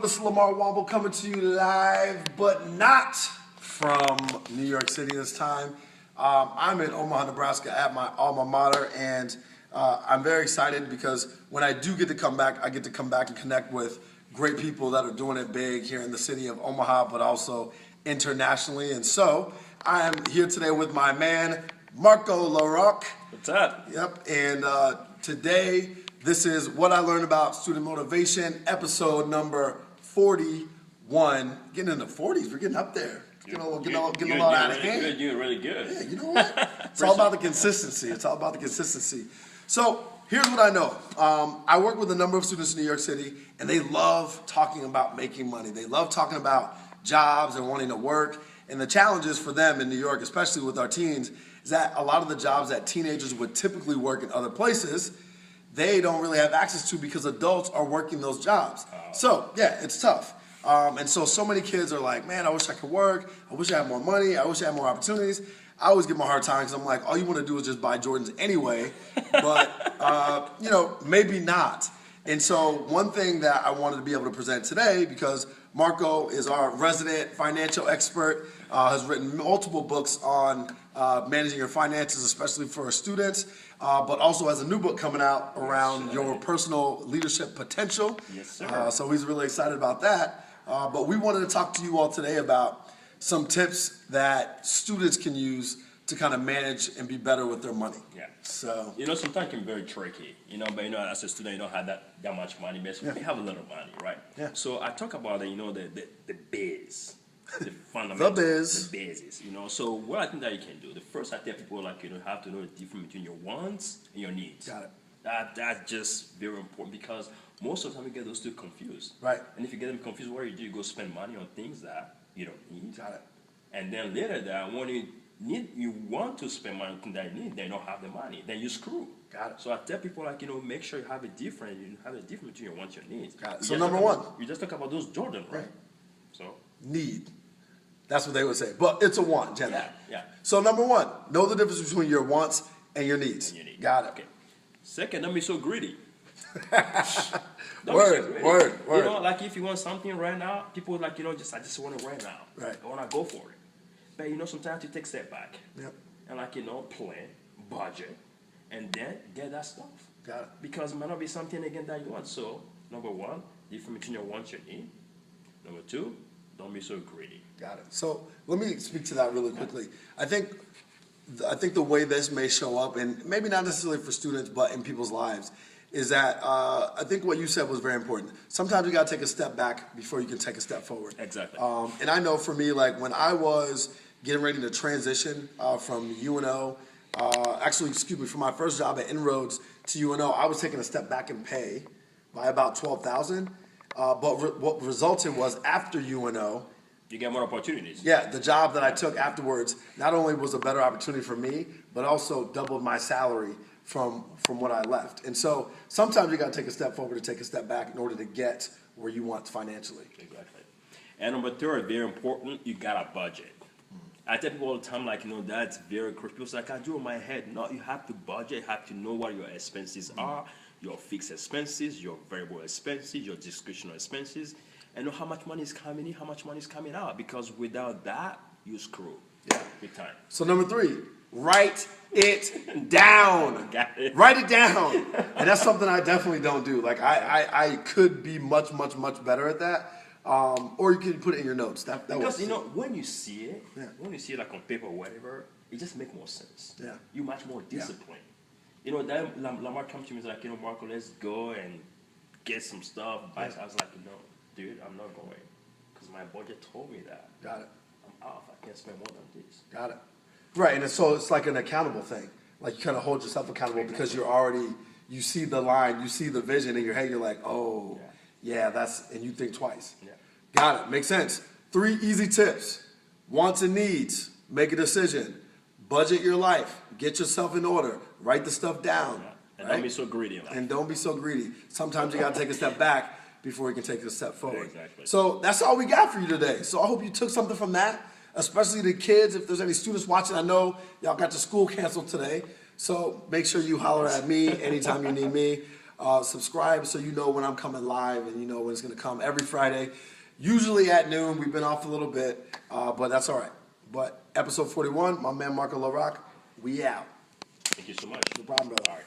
up? This is Lamar Womble coming to you live, but not from New York City this time. I'm in Omaha, Nebraska at my alma mater, and I'm very excited because when I do get to come back, I get to come back and connect with great people that are doing it big here in the city of Omaha, but also internationally. And so I am here today with my man, Marco LaRock. What's up? Yep, and today, this is What I Learned About Student Motivation, episode number 41. Getting in the 40s, we're getting up there. Getting a lot out of hand. You're really good. Yeah, you know what? It's all about the consistency. It's all about the consistency. So here's what I know. I work with a number of students in New York City, and they love talking about making money. They love talking about jobs and wanting to work. And the challenges for them in New York, especially with our teens, is that a lot of the jobs that teenagers would typically work in other places, they don't really have access to because adults are working those jobs. So, yeah, it's tough. And so many kids are like, man, I wish I could work. I wish I had more money. I wish I had more opportunities. I always give them a hard time because I'm like, all you want to do is just buy Jordans anyway. But, maybe not. And so one thing that I wanted to be able to present today, because Marco is our resident financial expert, has written multiple books on managing your finances, especially for students, but also has a new book coming out around your personal leadership potential. Yes, sir. So he's really excited about that. But we wanted to talk to you all today about some tips that students can use to kind of manage and be better with their money. Yeah. So sometimes it can be very tricky, but as a student, you don't have that much money, but you have a little money, right? Yeah. So I talk about the biz. The fundamentals, the basis, So what I think that you can do, the first I tell people have to know the difference between your wants and your needs. Got it. That's just very important because most of the time you get those two confused. Right. And if you get them confused, what do? You go spend money on things that you don't need. Got it. And then later that when you want to spend money on things that you need, then you don't have the money. Then you screw. Got it. So I tell people make sure you have a difference between your wants and your needs. Got it. So number one. You just talk about those Jordan, right? So need. That's what they would say. But it's a want, generally. Yeah. So number one, know the difference between your wants and your needs. Got it. Okay. Second, don't be so greedy. Word. If you want something right now, people I just want it right now. Right. I want to go for it. But sometimes you take a step back. Yep. And plan, budget, and then get that stuff. Got it. Because it might not be something again that you want. So number one, difference between your wants and your need. Number two, don't be so greedy. Got it. So let me speak to that really quickly. I think the way this may show up, and maybe not necessarily for students, but in people's lives, is that I think what you said was very important. Sometimes you got to take a step back before you can take a step forward. Exactly. And I know for me, when I was getting ready to transition from UNO, from my first job at Inroads to UNO, I was taking a step back in pay by about $12,000. But what resulted was after UNO, you get more opportunities. Yeah, the job that I took afterwards not only was a better opportunity for me, but also doubled my salary from what I left. And so sometimes you got to take a step forward to take a step back in order to get where you want financially. Exactly. And number third, very important, you got a budget. I tell people all the time, that's very crucial. People say, I do it in my head. No, you have to budget. You have to know what your expenses are, your fixed expenses, your variable expenses, your discretionary expenses, and know how much money is coming in, how much money is coming out. Because without that, you screw. Yeah. Big time. So number three, write it down. Got it. Write it down. And that's something I definitely don't do. I could be much better at that. Or you can put it in your notes. Because when you see it, on paper or whatever, it just makes more sense. Yeah. You're much more disciplined. Then Lamar comes to me and is like, Marco, let's go and get some stuff. I was like, dude, I'm not going. Because my budget told me that. Got it. I'm off. I can't spend more than this. Got it. Right, and so it's like an accountable thing. You kind of hold yourself accountable because you see the line, you see the vision in your head, you're like, oh, yeah, and you think twice. Yeah. Got it, makes sense. 3 easy tips. Wants and needs, make a decision. Budget your life, get yourself in order, write the stuff down. Yeah. And don't be so greedy in life. And don't be so greedy. Sometimes you got to take a step back before you can take a step forward. Exactly. So that's all we got for you today. So I hope you took something from that, especially the kids. If there's any students watching, I know y'all got your school canceled today. So make sure you holler at me anytime you need me. Subscribe so you know when I'm coming live and you know when it's going to come every Friday. Usually at noon. We've been off a little bit, but that's all right. But episode 41, my man Marco LaRock, we out. Thank you so much. No problem, brother. All right.